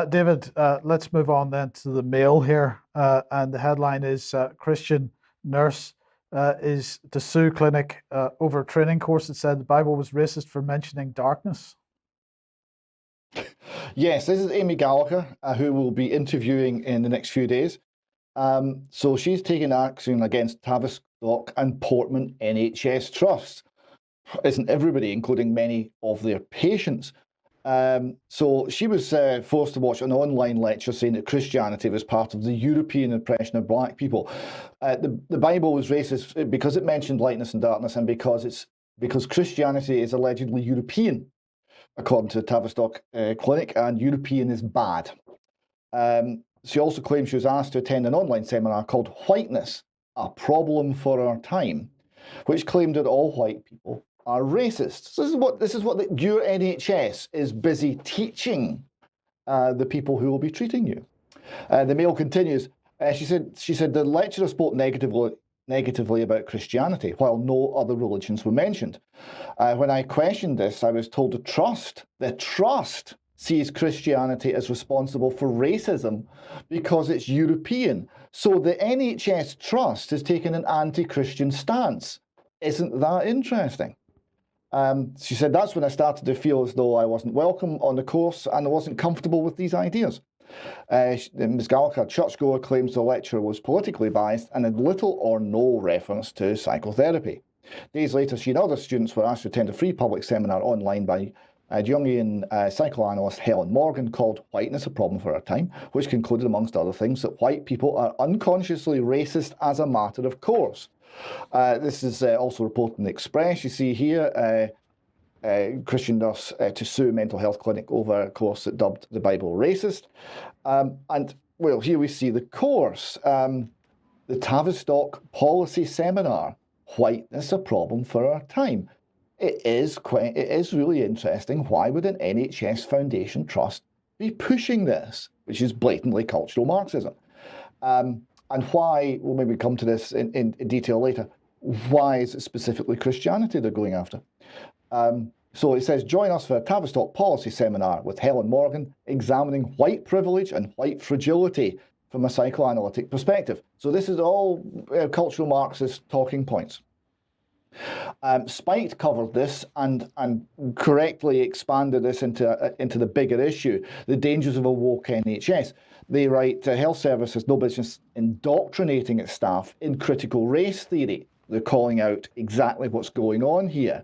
David, let's move on then to the mail here. And the headline is Christian nurse is to sue clinic over training course. It said the Bible was racist for mentioning darkness. Yes, this is Amy Gallagher, who we'll be interviewing in the next few days. So she's taking action against Tavistock and Portman NHS Trust. Isn't everybody, including many of their patients? So she was forced to watch an online lecture saying that Christianity was part of the European oppression of black people. The Bible was racist because it mentioned lightness and darkness, and because Christianity is allegedly European, according to the Tavistock Clinic, and European is bad. She also claims she was asked to attend an online seminar called Whiteness, a Problem for Our Time, which claimed that all white people are racist. So this is what your NHS is busy teaching the people who will be treating you. The mail continues. She said the lecturer spoke negatively about Christianity, while no other religions were mentioned. When I questioned this, I was told the trust sees Christianity as responsible for racism because it's European. So the NHS Trust has taken an anti-Christian stance. Isn't that interesting? She said, that's when I started to feel as though I wasn't welcome on the course and I wasn't comfortable with these ideas. Ms. Gallagher, churchgoer, claims the lecturer was politically biased and had little or no reference to psychotherapy. Days later, she and other students were asked to attend a free public seminar online by Jungian psychoanalyst Helen Morgan called Whiteness, a Problem for Our Time, which concluded, amongst other things, that white people are unconsciously racist as a matter of course. This is also reported in the Express. You see here, Christian nurse to sue mental health clinic over a course that dubbed the Bible racist. And, well, here we see the course, the Tavistock Policy Seminar, Whiteness, a Problem for Our Time. It is really interesting. Why would an NHS Foundation Trust be pushing this, which is blatantly cultural Marxism? And why, we'll maybe come to this in detail later, why is it specifically Christianity they're going after? So it says, join us for a Tavistock policy seminar with Helen Morgan, examining white privilege and white fragility from a psychoanalytic perspective. So this is all cultural Marxist talking points. Spiked covered this and correctly expanded this into the bigger issue, the dangers of a woke NHS. They write, health service has no business indoctrinating its staff in critical race theory. They're calling out exactly what's going on here.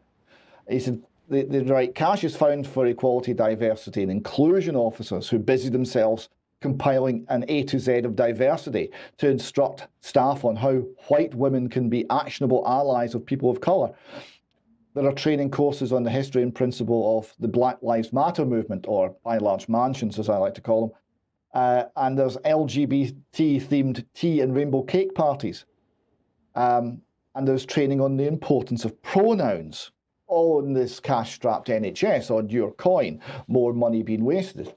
He said, they write, cash is found for equality, diversity and inclusion officers who busy themselves compiling an A to Z of diversity to instruct staff on how white women can be actionable allies of people of colour. There are training courses on the history and principle of the Black Lives Matter movement, or by and large mansions, as I like to call them. And there's LGBT-themed tea and rainbow cake parties. And there's training on the importance of pronouns. All in this cash-strapped NHS, on your coin, more money being wasted.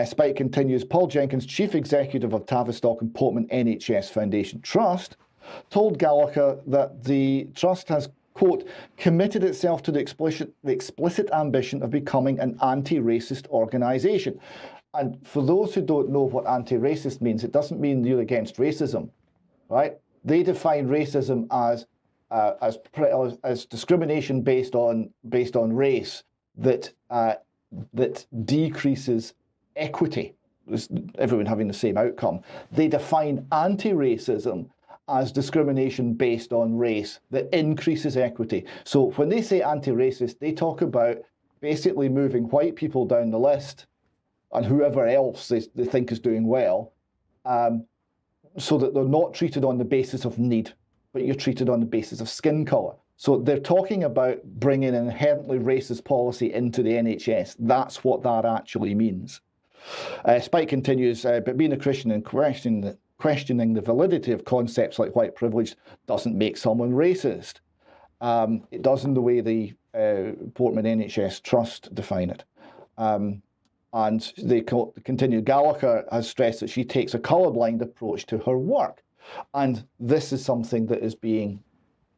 Spike continues, Paul Jenkins, Chief Executive of Tavistock and Portman NHS Foundation Trust, told Gallagher that the Trust has, quote, committed itself to the explicit ambition of becoming an anti-racist organisation. And for those who don't know what anti-racist means, it doesn't mean you're against racism, right? They define racism as discrimination based on race that decreases equity, everyone having the same outcome. They define anti-racism as discrimination based on race that increases equity. So when they say anti-racist, they talk about basically moving white people down the list and whoever else they think is doing well, so that they're not treated on the basis of need, but you're treated on the basis of skin colour. So they're talking about bringing an inherently racist policy into the NHS. That's what that actually means. Spike continues, but being a Christian and questioning the validity of concepts like white privilege doesn't make someone racist. It does in the way the Portman NHS Trust define it. And they continue, Gallagher has stressed that she takes a colourblind approach to her work. And this is something that is being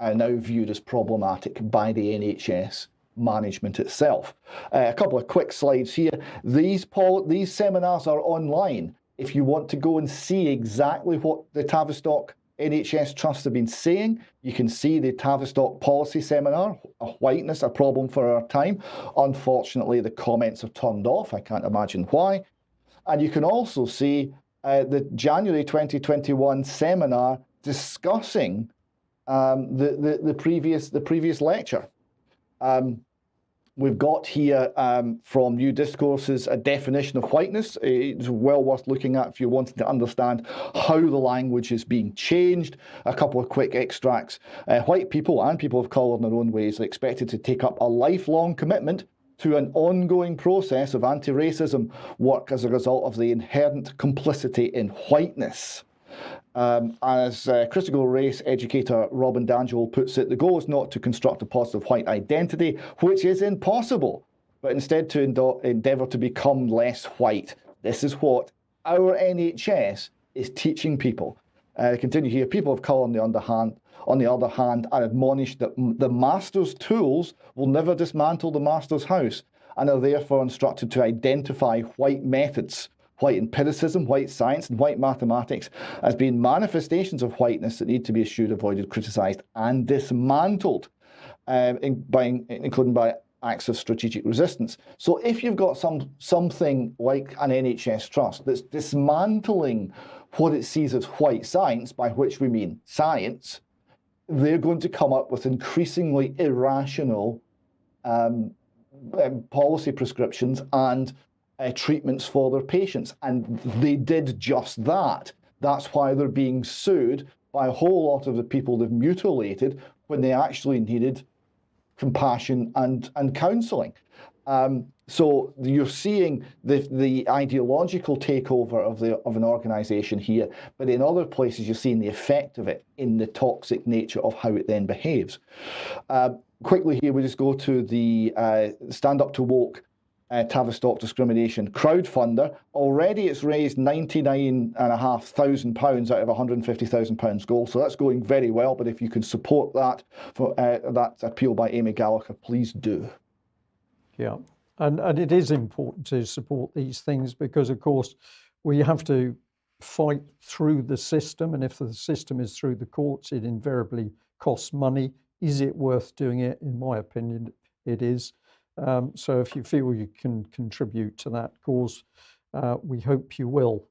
now viewed as problematic by the NHS management itself. A couple of quick slides here. These seminars are online. If you want to go and see exactly what the Tavistock NHS Trust have been saying, you can see the Tavistock policy seminar, whiteness, a problem for our time. Unfortunately, the comments are turned off. I can't imagine why. And you can also see the January 2021 seminar discussing the previous lecture. We've got here from New Discourses a definition of whiteness. It's well worth looking at if you're wanting to understand how the language is being changed. A couple of quick extracts. White people and people of colour in their own ways are expected to take up a lifelong commitment to an ongoing process of anti-racism work as a result of the inherent complicity in whiteness. As critical race educator Robin D'Angelo puts it, the goal is not to construct a positive white identity, which is impossible, but instead to endeavour to become less white. This is what our NHS is teaching people. Continue here. People of colour, on the other hand, are admonished that the master's tools will never dismantle the master's house, and are therefore instructed to identify white methods, white empiricism, white science, and white mathematics as being manifestations of whiteness that need to be eschewed, avoided, criticised, and dismantled, including by acts of strategic resistance. So if you've got something like an NHS Trust that's dismantling what it sees as white science, by which we mean science, they're going to come up with increasingly irrational policy prescriptions and treatments for their patients. And they did just that. That's why they're being sued by a whole lot of the people they've mutilated when they actually needed compassion and counselling. So you're seeing the ideological takeover of an organisation here, but in other places you're seeing the effect of it in the toxic nature of how it then behaves. Quickly here, we just go to the Stand Up to Woke Tavistock discrimination crowdfunder. Already it's raised £99,500 out of £150,000 goal, so that's going very well. But if you can support that for that appeal by Amy Gallagher, please do. Yeah, and it is important to support these things because, of course, we have to fight through the system, and if the system is through the courts, it invariably costs money. Is it worth doing it? In my opinion, it is. So if you feel you can contribute to that cause, we hope you will.